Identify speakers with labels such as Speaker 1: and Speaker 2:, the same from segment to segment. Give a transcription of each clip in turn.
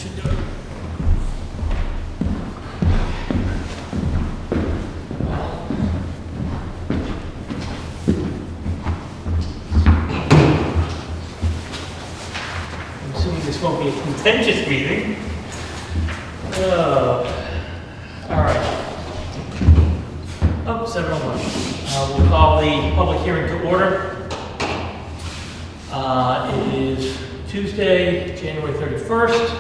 Speaker 1: should do it. I'm assuming this won't be a contentious meeting. All right. Oh, 7:01. We'll call the public hearing to order. It is Tuesday, January 31st.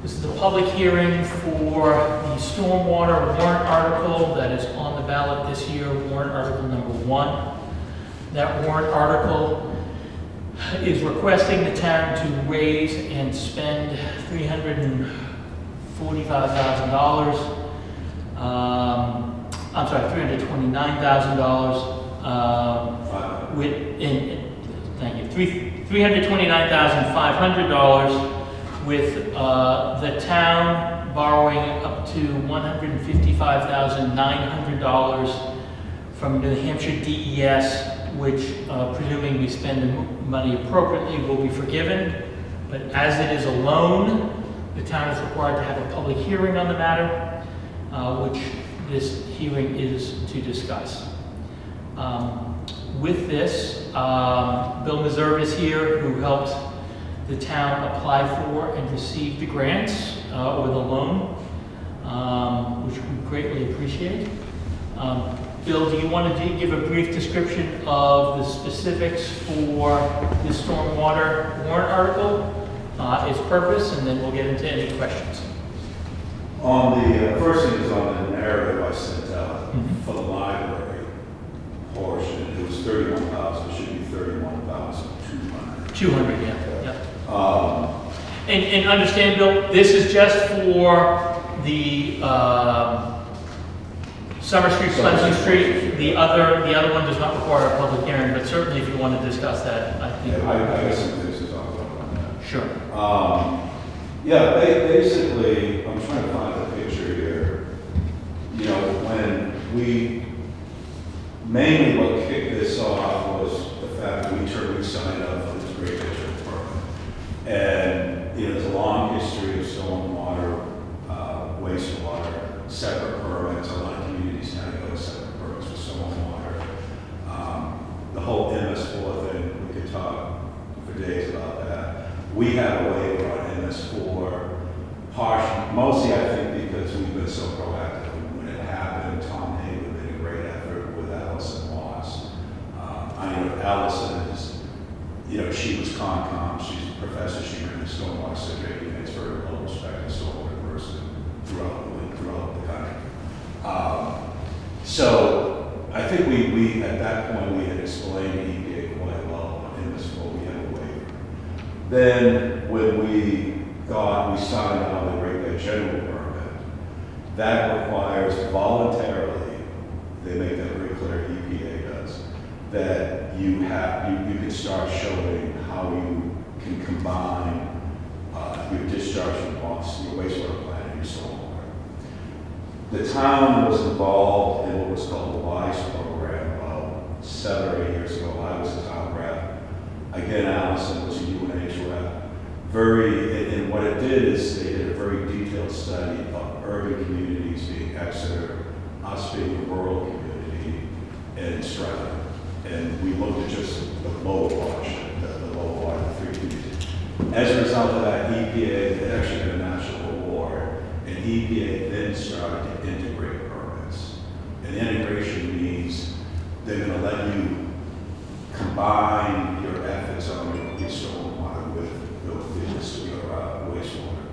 Speaker 1: This is the public hearing for the Stormwater warrant article that is on the ballot this year, warrant article number 1. That warrant article is requesting the town to raise and spend $345,000. I'm sorry, $329,000 thank you, $329,500 with the town borrowing up to $155,900 from New Hampshire DES, which, presuming we spend the money appropriately, will be forgiven. But as it is a loan, the town is required to have a public hearing on the matter, which this hearing is to discuss. With this, Bill Meserve is here, who helped the town apply for and receive the grants or the loan, which we greatly appreciate. Bill, do you want to give a brief description of the specifics for the stormwater warrant article, its purpose, and then we'll get into any questions?
Speaker 2: On the first thing is on the narrative I sent out for the library portion. It was 31,000. It should be 31,200.
Speaker 1: 200, yeah. And understand, Bill, this is just for the Summer Street, Pleasant Street. The other one does not require a public hearing, but certainly if you want to discuss that, I think.
Speaker 2: Yeah, I got some things to talk about on that.
Speaker 1: Sure.
Speaker 2: Yeah, basically, I'm trying to find the picture here. You know, when mainly what kicked this off was the fact that we signed up for this great district permit. And, you know, there's a long history of stormwater, wastewater, separate permits. A lot of communities now go to separate permits for stormwater. The whole MS4 thing, we could talk for days about that. We have a waiver on MS4, mostly I think because we've been so proactive. When it happened, Tom Hager did a great effort with Allison Moss. I know Allison is, you know, she was Concom, she's a professor, she ran the stormwater survey units, very well respected stormwater person throughout the country. So I think we at that point we had explained to EPA quite well in this before we had a waiver. Then when we signed on the Great Bay General Permit, that requires voluntarily, they make that very clear, EPA does, that you can start showing how you can combine your discharge from your wastewater plant and your stormwater. The town was involved in what was called the WISE program about 7 or 8 years ago. I was a town rep. Again, Allison was a UNH rep. And what it did is they did a very detailed study of urban communities being Exeter, us being a rural community, and Stratton. And we looked at just the lower watershed, the lower water, the 3 communities. As a result of that, EPA actually got a national award, and EPA then started to integrate permits. And integration means they're going to let you combine your efforts on your stormwater with your wastewater.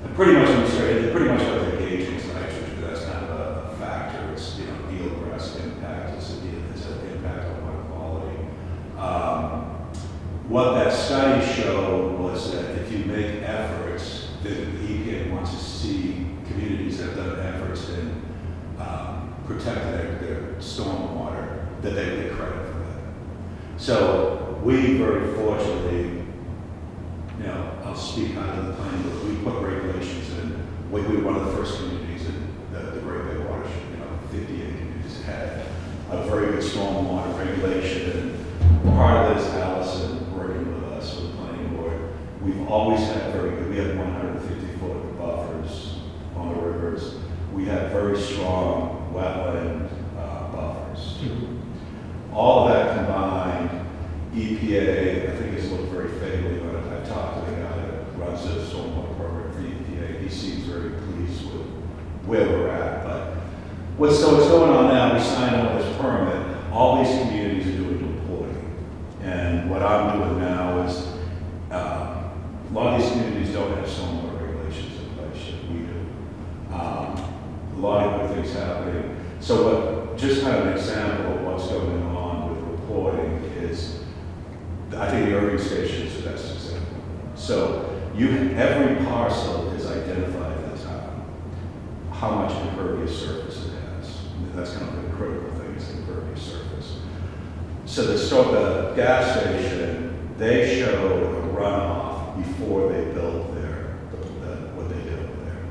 Speaker 2: And pretty much what they're gauging is nitrogen. That's kind of a factor. It's, you know, eelgrass impact. It's an impact on water quality. What that study showed was that if you make efforts, that the EPA wants to see communities that have done efforts in protecting their stormwater, that they get credit for that. So we very fortunately, you know, I'll speak out of the planning, but we put regulations in. We were one of the first communities in the Great Bay watershed, you know, 58 communities had a very good stormwater regulation. And part of this, Allison working with us with the planning board, We've always had very good, we have 150-foot buffers on the rivers. We have very strong wetland buffers. All of that combined, EPA, I think has looked very favorably on it. I've talked to the guy that runs the stormwater program for EPA. He seems very pleased with where we're at. But what's going on now, we signed on this permit. All these communities are doing reporting. And what I'm doing now is, a lot of these communities don't have stormwater regulations in place yet. We do. A lot of good things happening. So just kind of an example of what's going on with reporting is, I think the Irving Station is the best example. So every parcel is identified in the town, how much impervious surface it has. That's kind of the critical thing, is impervious surface. So the gas station, they showed a runoff before they built what they did over there.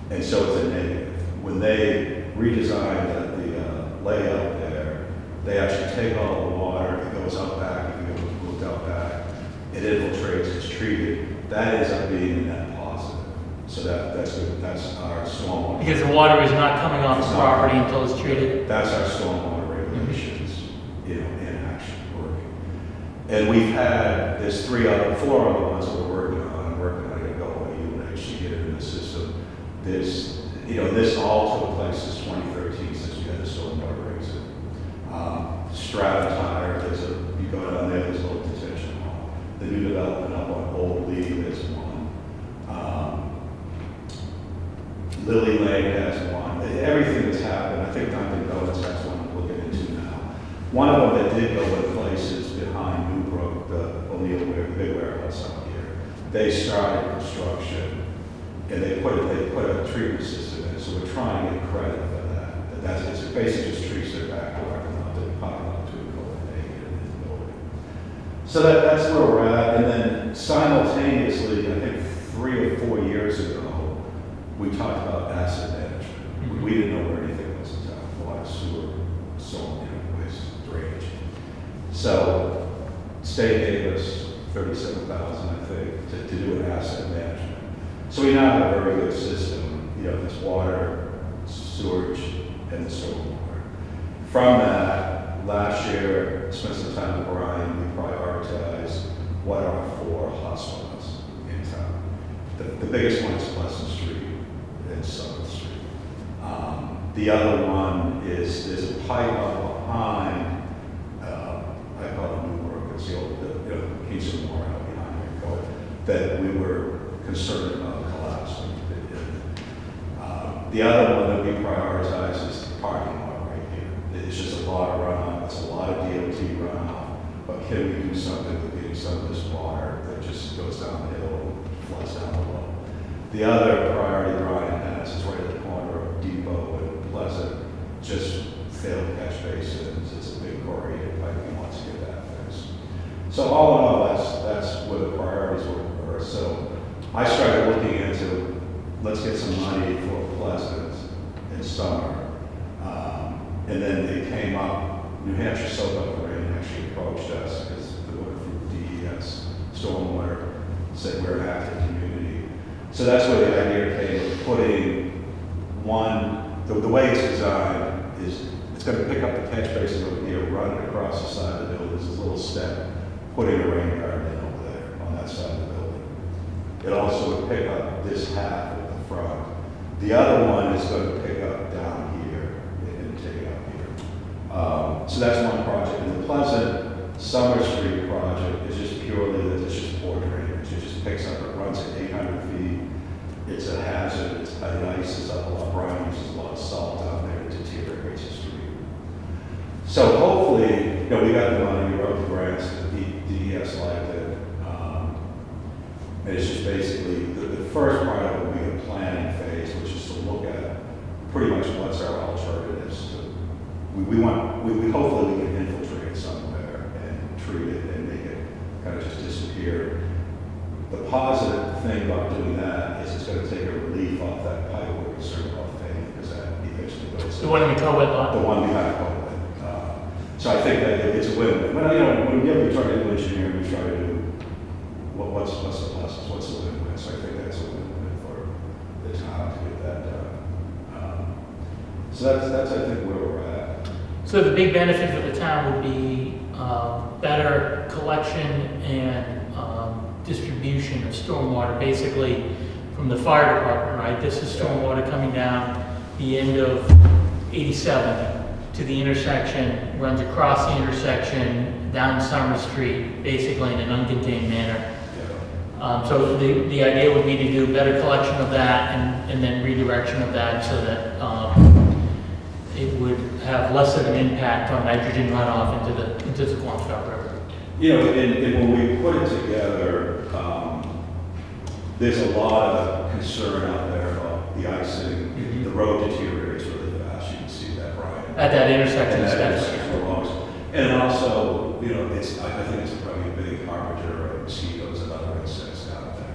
Speaker 2: And so it's a negative. When they redesigned the layout there, they actually take all the water, it goes up back, it goes moved out back, it infiltrates, it's treated. That ends up being a net positive. So that's good. That's our stormwater.
Speaker 1: Because the water is not coming off the property until it's treated.
Speaker 2: That's our stormwater regulations, in action, working. And we've had, there's 4 other ones that we're working on. I'm working on it, go away, you and actually get it in the system. This all took place since 2013, since we had the stormwater regs in. Strata Tire, you go down there, there's a little detention hall. The new development up on Old Lee, there's one. Lily Lane has one. Everything that's happened, I think Dunkin' Donuts has one I'm looking into now. One of them that did go in place is behind Newbrook, the O'Neill big warehouse out here. They started construction and they put a treatment system in, so we're trying to get credit for that. It's basically just treats their backyard and not the parking lot to go and they get in the building. So that's where we're at. And then simultaneously, I think 3 or 4 years ago, we talked about asset management. We didn't know where anything was in town, water, sewer, waste, drainage. So state gave us $37,000, I think, to do an asset management. So we now have a very good system. There's water, sewage, and stormwater. From that, last year, spent some time with Brian, we prioritized what are 4 hotspots in town. The biggest one is Pleasant Street and Summer Street. The other one is, there's a pipe up behind, I call it Newbrook, it's the old, Kingston Moore out behind here, that we were concerned about collapsing. The other one that we prioritize is the parking lot right here. It's just a lot of runoff, it's a lot of DOT runoff, but can we do something with getting some of this water that just goes down the hill, floods down below? The other priority Brian has is right at the corner of Depot and Pleasant, just failed catch basins. It's a big corrugated pipe, he wants to get that fixed. So all in all, that's where the priorities were. So I started looking into, let's get some money for Pleasant in summer. And then it came up, New Hampshire Soap Operating actually approached us because the woman from DES, Stormwater, said we're an active community. So that's where the idea came of putting the way it's designed is it's going to pick up the catch basin over here, run it across the side of the building. There's a little step, putting a rain garden in over there on that side of the building. It also would pick up this half at the front. The other one is going to pick up down here and take it up here. So that's one project. And the Pleasant Summer Street project is just purely that it's just poor drainage. It just picks up, it runs at 800 feet. It's a hazard. It ices up a lot. Brian uses a lot of salt down there. It deteriorates the street. So hopefully, we got the money, we wrote the grants, the DES liked it. And it's just basically, the first part of it will be a planning phase, which is to look at pretty much what's our alternatives. Hopefully we can infiltrate somewhere and treat it and make it kind of just disappear. The positive thing about doing that is it's going to take a relief off that pipe we're concerned about failing, because that eventually goes.
Speaker 1: The one in the co-ed lot?
Speaker 2: The one behind the co-ed. So I think that it's a win-win. When we try to do engineering, we try to do what's the pluses, what's the win-win? So I think that's a win-win for the town to get that done. So that's I think where we're at.
Speaker 1: So the big benefit for the town would be better collection and distribution of stormwater, basically from the fire department, right? This is stormwater coming down the end of 87 to the intersection, runs across the intersection, down Summer Street, basically in an uncontained manner. So the idea would be to do better collection of that and then redirection of that so that it would have less of an impact on nitrogen runoff into the Quantock River.
Speaker 2: You know, and when we put it together, there's a lot of concern out there about the icing. The road deteriorates really fast. You can see that, Brian.
Speaker 1: At that intersection,
Speaker 2: and also, you know, I think it's probably a big harbinger of mosquitoes and other insects down there.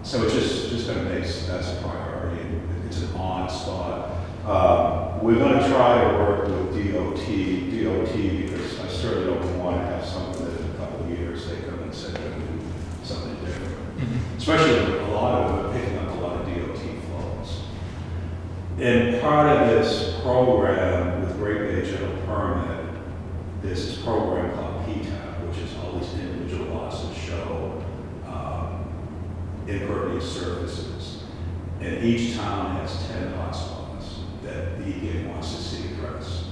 Speaker 2: So it's just going to make that's a priority. It's an odd spot. We're going to try to work with DOT because I certainly don't want to have something that in a couple of years they come and say they're going to do something different. Especially a lot of them are picking up a lot of DOT flows. And part of this program with Great Bay General Permit, there's this program called PTAP, which is all these individual lots that show impervious surfaces. And each town has 10 hotspots that the EPA wants to see addressed.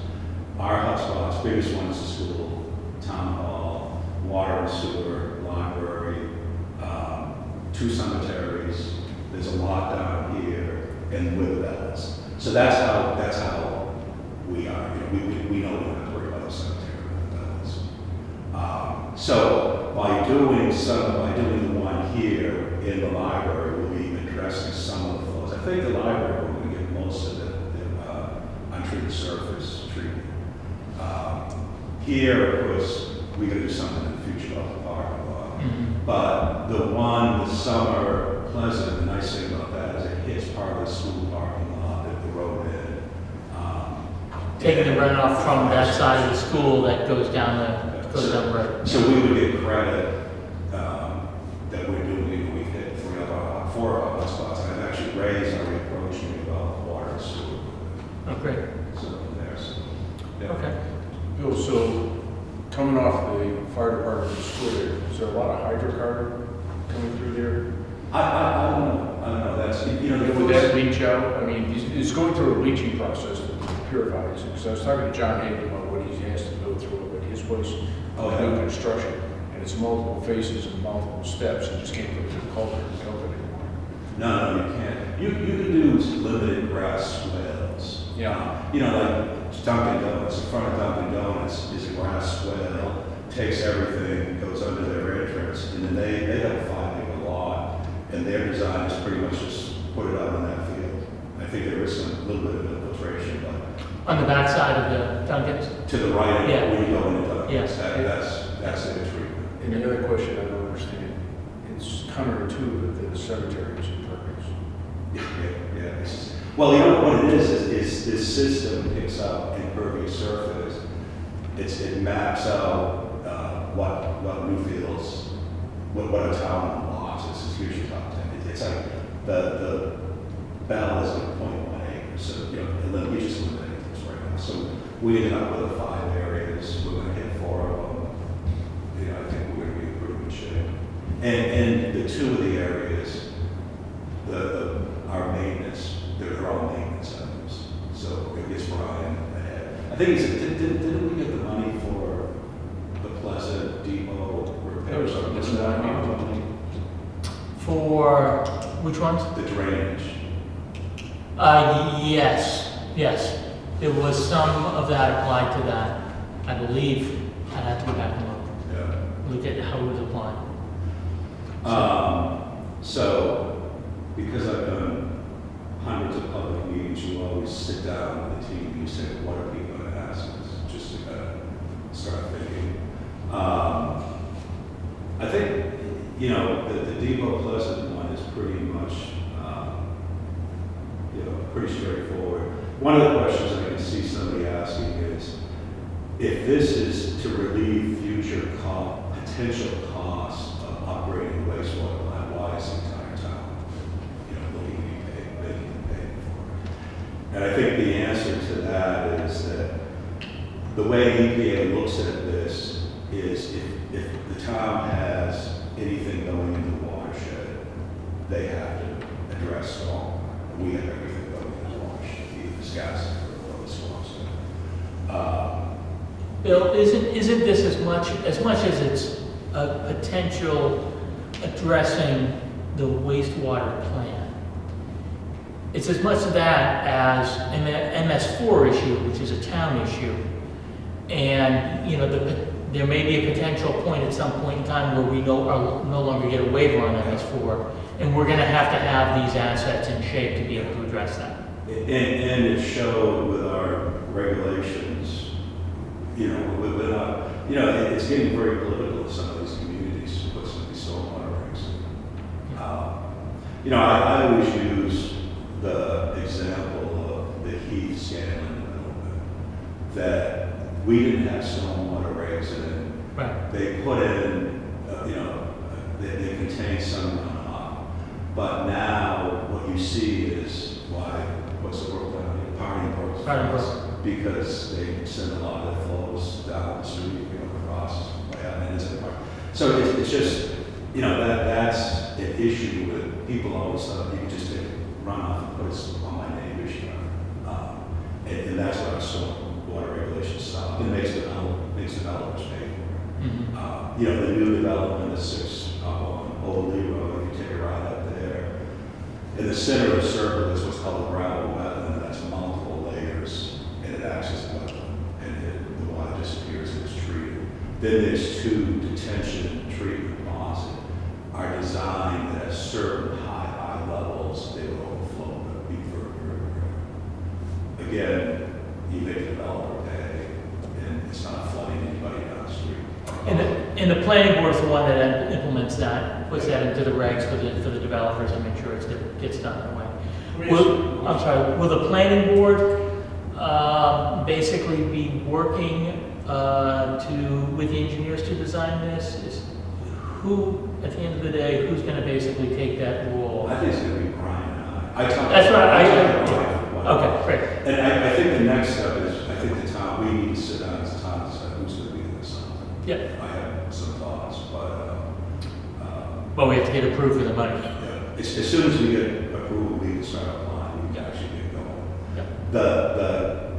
Speaker 2: Our hotspots, biggest one is the school, town hall, water and sewer, library, 2 cemeteries. There's a lot down here, and with bells. So that's how we are. You know, we know we don't have to worry about the cemetery with bells. So by doing the one here in the library, we'll be addressing some of the flows. I think the library we're going to get most of the untreated surface treatment. Here, of course, we're going to do something in the future about the parking lot. But the one, the summer Pleasant, the nice thing about that is it hits part of the school parking lot at the road end.
Speaker 1: Taking the runoff from that side of the school that goes down the road.
Speaker 2: So we would get credit that we're doing. We've hit 4 of our spots. I've actually raised our approach about water and sewer.
Speaker 1: Oh, great.
Speaker 2: So there's yeah.
Speaker 1: Okay.
Speaker 3: Bill, so coming off the fire department and school there, is there a lot of hydrocarbon coming through there?
Speaker 2: I don't know. That's, you know,
Speaker 3: Would that leach out? I mean, it's going through a leaching process to purify it. Because I was talking to John Hayden about what he has to go through, but his place new construction, and it's multiple phases and multiple steps, and just can't go through the culvert and help it anymore.
Speaker 2: No, you can't. You can do limited grass swales.
Speaker 3: Yeah.
Speaker 2: You know, like Dunkin' Donuts. In front of Dunkin' Donuts is a grass swale. Takes everything, goes under their entrance, and then they have a 5-acre lot, and their design is pretty much just put it out on that field. I think there is a little bit of infiltration, but
Speaker 1: On the back side of the Dunkin's?
Speaker 2: to the right,
Speaker 1: Yeah.
Speaker 2: when you go into Dunkin's,
Speaker 1: Yes.
Speaker 2: that's their treatment.
Speaker 3: And the other question I don't understand, it's counterintuitive that the cemetery is impervious.
Speaker 2: Yeah. Well, you know what it is this system picks up impervious surface. It maps out what new fields, what a town lots. It's usually top 10. It's like the bell is like 0.1 acres, so you know you just eliminate things right now. So we ended up with 5 areas. We're going to hit 4 of them. You know, I think we're going to be in pretty good shape. And the 2 of the areas, our maintenance, they're all maintenance items. So it gets Brian ahead. I think didn't we get the money for the Pleasant Depot repair?
Speaker 1: For which ones?
Speaker 2: The drainage.
Speaker 1: Yes. There was some of that applied to that. I believe I'd have to go back and look at how it was applied.
Speaker 2: So, because I've done hundreds of public meetings, you always sit down with the team and you say, what are people going to ask us? Just to kind of start thinking. I think, you know, the Depot Pleasant one is pretty much, pretty straightforward. One of the questions I can see somebody asking is, if this is to relieve future potential cost of upgrading the wastewater plant, why is the entire town, looking to be paid, making them pay for it? And I think the answer to that is that the way EPA looks at this is if the town has anything going into the watershed, they have to address stormwater. We have everything going into the watershed, either the gas or the swamps.
Speaker 1: Bill, isn't this as much as it's a potential addressing the wastewater plan? It's as much that as an MS4 issue, which is a town issue. And, there may be a potential point at some point in time where we no longer get a waiver on MS4, and we're going to have these assets in shape to be able to address that.
Speaker 2: And it showed with our regulations, we're not, it's getting very political in some of these communities to put some of these stormwater regs. I always use the example of the Heath Scanlon development, that we didn't have stormwater regs in.
Speaker 1: Right.
Speaker 2: They put in, they contain some runoff. But now what you see is what's the brook down here? Party Brook. Because they send a lot of their flows down the street, across. So it's just, that's an issue with people always thought you could just take runoff and put it on my neighbor's yard. And that's what our stormwater regulations stop. It makes developers pay for it.
Speaker 1: Mm-hmm.
Speaker 2: The new development is 6 on Old Lee Road, if you take a ride up there. In the center of the circle is what's called a gravel wetland. That's multiple layers, and it acts as a wetland, and the water disappears and it's treated. Then there's 2 detention and treatment ponds that are designed at certain high levels. They will overflow the Beaver River. Again, you make the developer pay, and it's not flooding anybody down the street.
Speaker 1: And the planning board is the one that implements that, puts that into the regs for the developers and make sure it gets done that way. Will the planning board basically be working with the engineers to design this? Who, at the end of the day, who's going to basically take that role?
Speaker 2: I think it's going to be Brian and I.
Speaker 1: That's right. Okay, great.
Speaker 2: And I think the next step is, I think the town, we need to sit down as a town and decide who's going to be the consultant.
Speaker 1: Yeah.
Speaker 2: I have some thoughts,
Speaker 1: But we have to get approved for the money.
Speaker 2: Yeah. As soon as we get approval, we can start applying, we can actually get going.
Speaker 1: Yeah.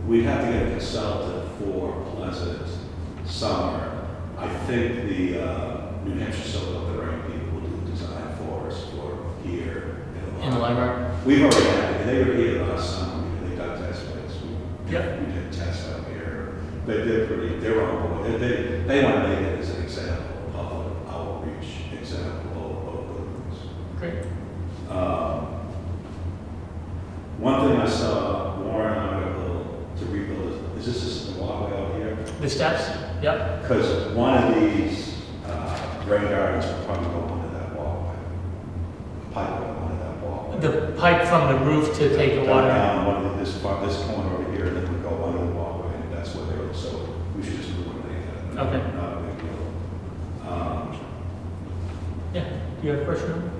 Speaker 2: We'd have to get a consultant for Pleasant Summer. I think the New Hampshire Soil Terrain people will do the design for us for here
Speaker 1: In the library?
Speaker 2: We've already had it. They were here last summer. They got test beds. We did tests out here. They're on board. They want to make it as an example, a public outreach example of things.
Speaker 1: Great.
Speaker 2: One thing I saw, Warren article to rebuild, is this the walkway out here?
Speaker 1: The steps? Yep.
Speaker 2: Because one of these rain gardens will probably go under that walkway. The pipe will go under that walkway.
Speaker 1: The pipe from the roof to take the water out.
Speaker 2: Down one of this corner over here, and then we go under the walkway, and that's where they were. So we should just eliminate that.
Speaker 1: Okay.
Speaker 2: Not a big deal.
Speaker 1: Yeah. Do you have a question?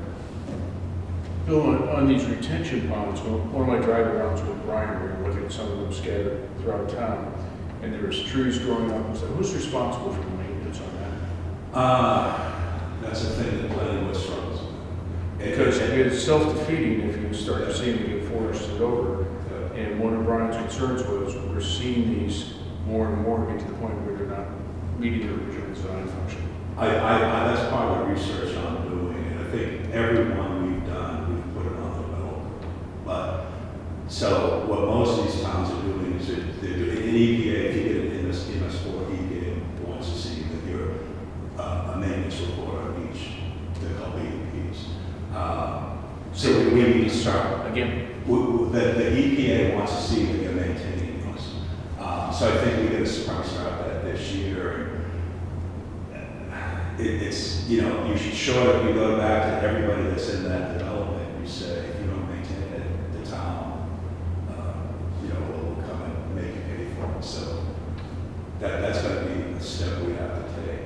Speaker 3: Bill, on these retention ponds, one of my drive-arounds with Brian, we were looking at some of them scattered throughout town, and there's trees growing up. So who's responsible for the maintenance on that?
Speaker 2: That's a thing that planning board struggles with.
Speaker 3: Because it's self-defeating if you start to see them get forested over. And one of Brian's concerns was we're seeing these more and more get to the point where they're not meeting their original design function.
Speaker 2: That's part of the research I'm doing, and I think every one we've done, we've put it on the developer. But, so what most of these towns are doing is they're doing an EPA, if you get an MS4, EPA wants to see that you're a maintenance report on each, they're called EPs. So we need to start,
Speaker 1: Again.
Speaker 2: the EPA wants to see that you're maintaining those. So I think we're going to probably start that this year. It's, you should show that we go back to everybody that's in that development. You say, if you don't maintain it, the town, will come and make you pay for it. So that's going to be a step we have to take.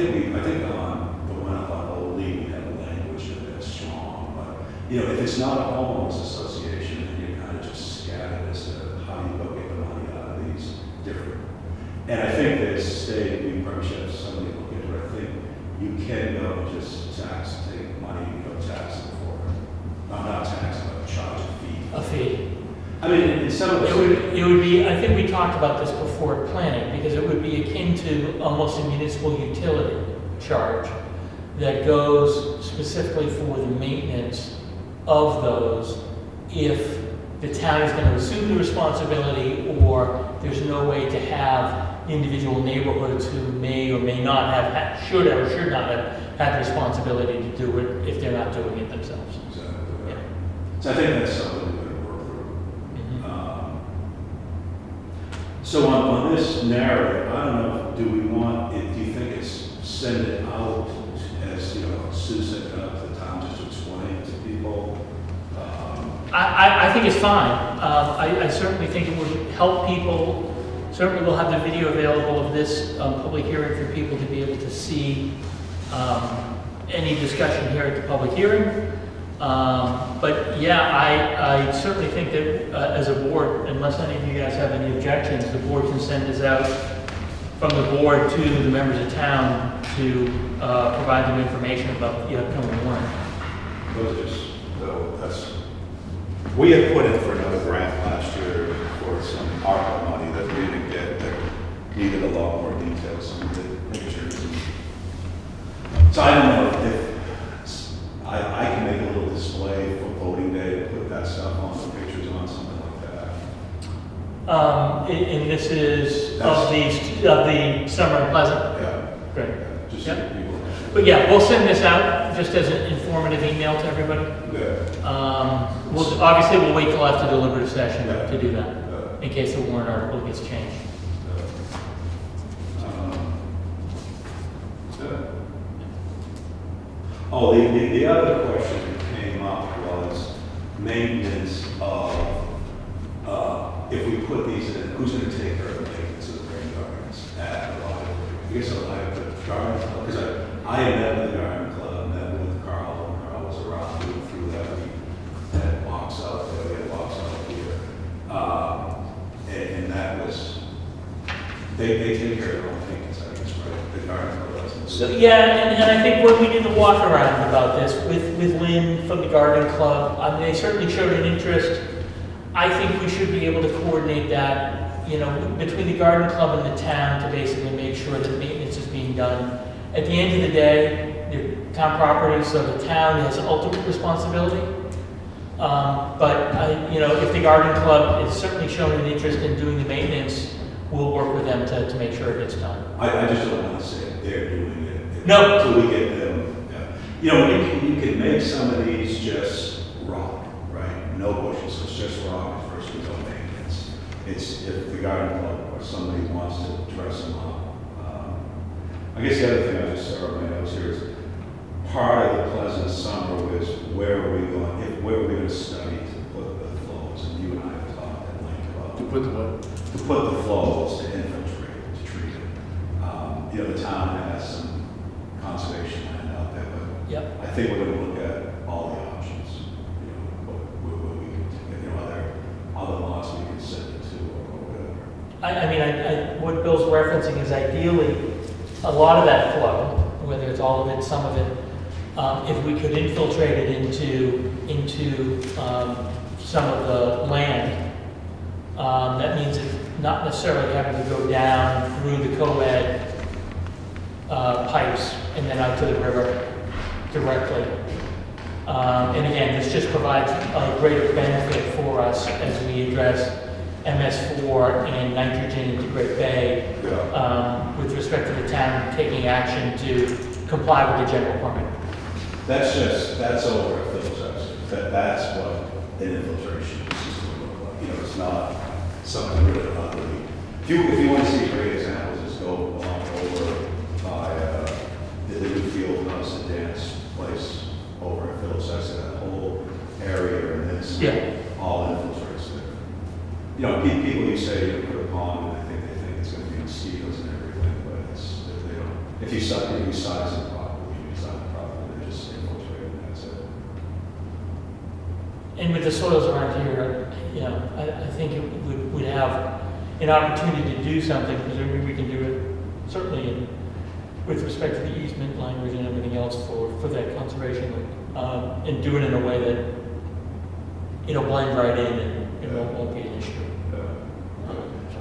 Speaker 2: think on the one up on Old Lee, we have a language that's strong, but, you know, if it's not a homeowners association, then you're kind of just scattered as to how you go get the money out of these different. And I think this state, we probably should have somebody look into it. I think you can go and just take money, you know, tax it for it. Not tax, but charge a fee.
Speaker 1: A fee.
Speaker 2: I mean, in some of the.
Speaker 1: It would be, I think we talked about this before planning, because it would be akin to almost a municipal utility charge that goes specifically for the maintenance of those if the town is going to assume the responsibility, or there's no way to have individual neighborhoods who may or may not have, should or should not have had the responsibility to do it if they're not doing it themselves.
Speaker 2: Exactly.
Speaker 1: Yeah.
Speaker 2: So I think that's something we could work through. So on this narrative, I don't know, do we want it, do you think it's send it out as, you know, Sue sent it out to the town just to explain to people?
Speaker 1: I think it's fine. I certainly think it would help people. Certainly we'll have the video available of this public hearing for people to be able to see any discussion here at the public hearing. But yeah, I certainly think that as a board, unless any of you guys have any objections, the board can send this out from the board to the members of town to provide them information about the upcoming warrant.
Speaker 4: We had put in for another grant last year for some ARPA money that we didn't get, that needed a lot more details, some of the pictures.
Speaker 2: So I don't know if I can make a little display for voting day, put that stuff on, the pictures on, something like that.
Speaker 1: And this is of the Summer and Pleasant?
Speaker 2: Yeah.
Speaker 1: Great.
Speaker 2: Yeah, just
Speaker 1: Yep.
Speaker 2: so people.
Speaker 1: But yeah, we'll send this out just as an informative email to everybody.
Speaker 2: Yeah.
Speaker 1: Obviously we'll wait till after deliberative session
Speaker 2: Yeah.
Speaker 1: to do that,
Speaker 2: Yeah.
Speaker 1: in case the warrant article gets changed.
Speaker 2: Oh, the other question that came up was maintenance of, if we put these in, who's going to take care of the maintenance of the rain gardens at the library? I guess I'll have the garden club, because I had met with the garden club, met with Carl, and Carl was around doing through that. We had walks out there, we had walks out here. And that was, they take care of their own maintenance, I guess, right? The garden club doesn't.
Speaker 1: So yeah, and I think when we did the walk around about this with Lynn from the garden club, I mean, they certainly showed an interest. I think we should be able to coordinate that, you know, between the garden club and the town to basically make sure that maintenance is being done. At the end of the day, they're town property, so the town has ultimate responsibility. But you know, if the garden club is certainly showing an interest in doing the maintenance, we'll work with them to make sure it gets done.
Speaker 2: I just don't want to say they're doing it.
Speaker 1: No.
Speaker 2: Until we get them. Yeah. You know, you can make some of these just rock, right? No bushes, it's just rock at first with no maintenance. It's if the garden club or somebody wants to dress them up. I guess the other thing I just saw on my notes here is part of the Pleasant Summer was where are we going, where are we going to study to put the flows? And you and I have talked at length about.
Speaker 3: To put the what?
Speaker 2: To put the flows, to infiltrate, to treat it. You know, the town has some conservation land out there, but
Speaker 1: Yep.
Speaker 2: I think we're going to look at all the options. You know, what we can, you know, other lots we can send it to or whatever.
Speaker 1: I mean, what Bill's referencing is ideally a lot of that flow, whether it's all of it, some of it, if we could infiltrate it into some of the land, that means it's not necessarily having to go down through the co-ed pipes and then out to the river directly. And again, this just provides a greater benefit for us as we address MS4 and nitrogen into Great Bay, with respect to the town taking action to comply with the general permit.
Speaker 2: That's over at Phillips Exeter. That's what an infiltration system would look like. You know, it's not something really ugly. If you want to see great examples, just go along over by the new field house and dance place over at Phillips Exeter. That whole area and this all infiltrates there. You know, people you say you put a pond and they think it's going to be mosquitoes and everything, but they don't. If you size it properly, you design it properly, they're just infiltrated, and that's it.
Speaker 1: And with the soils around here, you know, I think it would have an opportunity to do something, presumably we can do it certainly with respect to the easement language and everything else for that conservation, and do it in a way that it'll blend right in and it won't be an issue.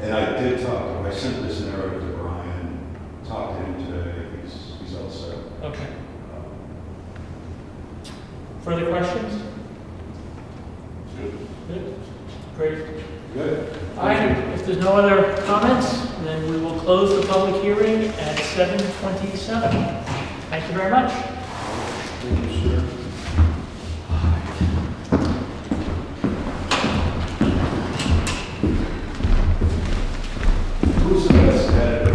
Speaker 2: And I sent this narrative to Brian, talked to him today, he's all set.
Speaker 1: Okay. Further questions? Good. Great.
Speaker 2: Good.
Speaker 1: All right, if there's no other comments, then we will close the public hearing at 7:27. Thank you very much.
Speaker 3: Thank you, sir.
Speaker 2: Who's the best editor?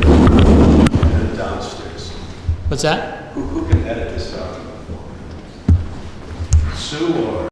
Speaker 2: Edit downstairs.
Speaker 1: What's that?
Speaker 2: Who can edit this document for me? Sue or?